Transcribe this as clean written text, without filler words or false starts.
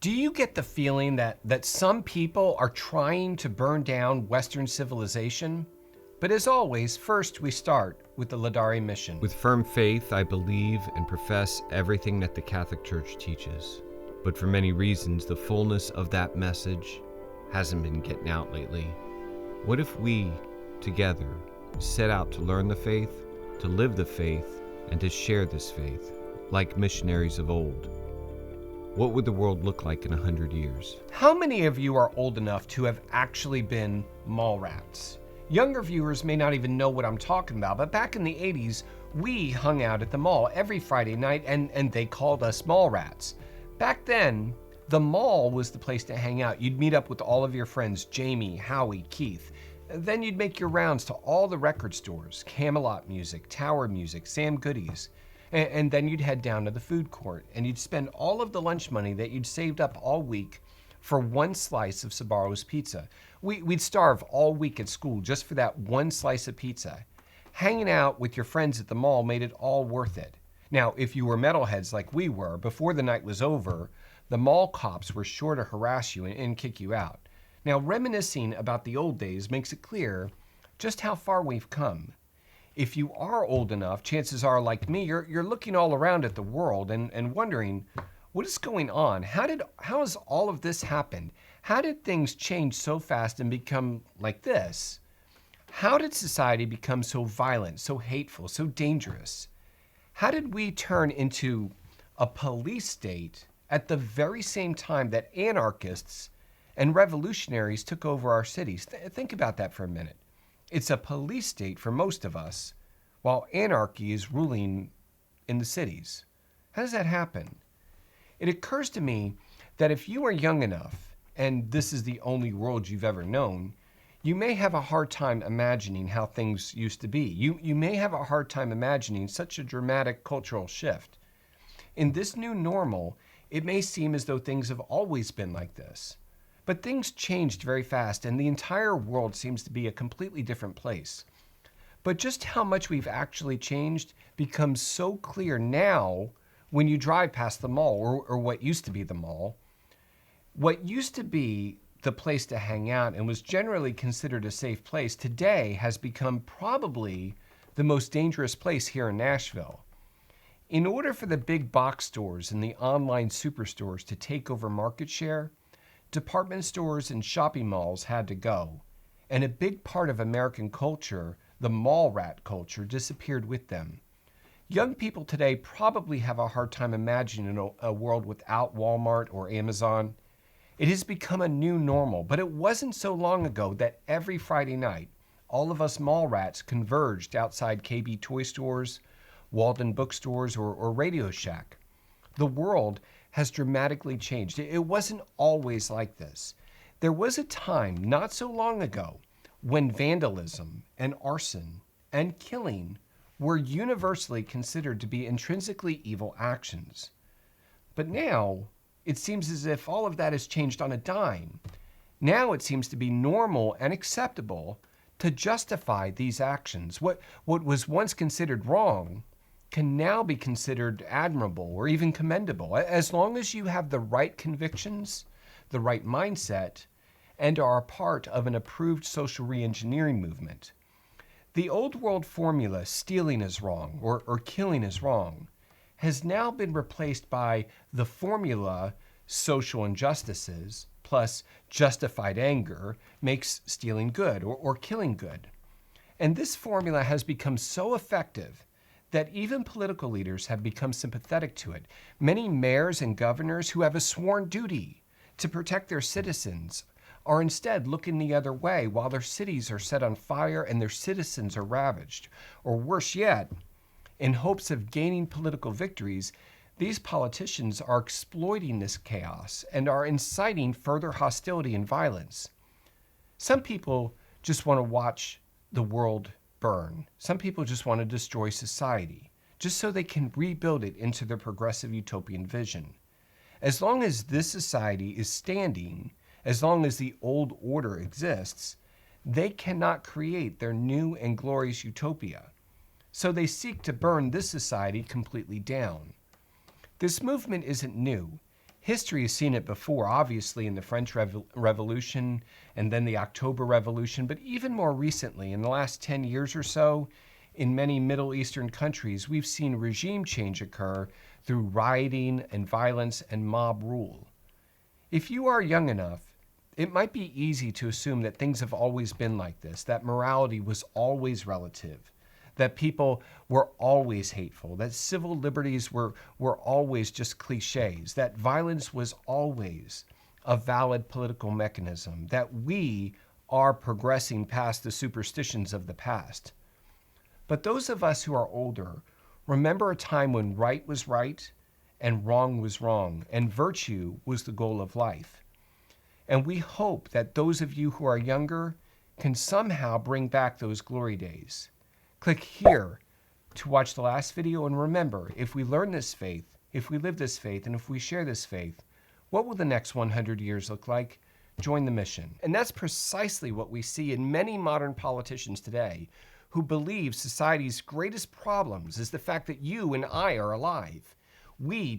Do you get the feeling that some people are trying to burn down Western civilization? But as always, first we start with the Laudare mission. With firm faith, I believe and profess everything that the Catholic Church teaches. But for many reasons, the fullness of that message hasn't been getting out lately. What if we, together, set out to learn the faith, to live the faith, and to share this faith, like missionaries of old? What would the world look like in 100 years? How many of you are old enough to have actually been mall rats? Younger viewers may not even know what I'm talking about, but back in the 80s, we hung out at the mall every Friday night and they called us mall rats. Back then, the mall was the place to hang out. You'd meet up with all of your friends, Jamie, Howie, Keith. Then you'd make your rounds to all the record stores, Camelot Music, Tower Music, Sam Goody's. And then you'd head down to the food court and you'd spend all of the lunch money that you'd saved up all week for one slice of Sbarro's pizza. We'd starve all week at school just for that one slice of pizza. Hanging out with your friends at the mall made it all worth it. Now, if you were metalheads like we were, before the night was over, the mall cops were sure to harass you and kick you out. Now, reminiscing about the old days makes it clear just how far we've come. If you are old enough, chances are, like me, you're looking all around at the world and wondering, what is going on? How has all of this happened? How did things change so fast and become like this? How did society become so violent, so hateful, so dangerous? How did we turn into a police state at the very same time that anarchists and revolutionaries took over our cities? Think about that for a minute. It's a police state for most of us, while anarchy is ruling in the cities. How does that happen? It occurs to me that if you are young enough, and this is the only world you've ever known, you may have a hard time imagining how things used to be. You may have a hard time imagining such a dramatic cultural shift. In this new normal, it may seem as though things have always been like this. But things changed very fast, and the entire world seems to be a completely different place. But just how much we've actually changed becomes so clear now when you drive past the mall, or what used to be the mall. What used to be the place to hang out and was generally considered a safe place, today has become probably the most dangerous place here in Nashville. In order for the big box stores and the online superstores to take over market share, department stores and shopping malls had to go, and a big part of American culture, the mall rat culture, disappeared with them. Young people today probably have a hard time imagining a world without Walmart or Amazon. It has become a new normal, but it wasn't so long ago that every Friday night, all of us mall rats converged outside KB toy stores, Walden bookstores, or Radio Shack. The world has dramatically changed. It wasn't always like this. There was a time not so long ago when vandalism and arson and killing were universally considered to be intrinsically evil actions. But now, it seems as if all of that has changed on a dime. Now it seems to be normal and acceptable to justify these actions. What was once considered wrong can now be considered admirable or even commendable, as long as you have the right convictions, the right mindset, and are a part of an approved social reengineering movement. The old world formula, stealing is wrong or killing is wrong, has now been replaced by the formula, social injustices plus justified anger makes stealing good or killing good. And this formula has become so effective that even political leaders have become sympathetic to it. Many mayors and governors who have a sworn duty to protect their citizens are instead looking the other way while their cities are set on fire and their citizens are ravaged. Or worse yet, in hopes of gaining political victories, these politicians are exploiting this chaos and are inciting further hostility and violence. Some people just want to watch the world burn. Some people just want to destroy society, just so they can rebuild it into their progressive utopian vision. As long as this society is standing, as long as the old order exists, they cannot create their new and glorious utopia. So they seek to burn this society completely down. This movement isn't new. History has seen it before, obviously in the French Revolution and then the October Revolution, but even more recently, in the last 10 years or so, in many Middle Eastern countries, we've seen regime change occur through rioting and violence and mob rule. If you are young enough, it might be easy to assume that things have always been like this, that morality was always relative, that people were always hateful, that civil liberties were always just cliches, that violence was always a valid political mechanism, that we are progressing past the superstitions of the past. But those of us who are older remember a time when right was right and wrong was wrong, and virtue was the goal of life. And we hope that those of you who are younger can somehow bring back those glory days. Click here to watch the last video, and remember, if we learn this faith, if we live this faith, and if we share this faith, what will the next 100 years look like? Join the mission. And that's precisely what we see in many modern politicians today who believe society's greatest problems is the fact that you and I are alive. We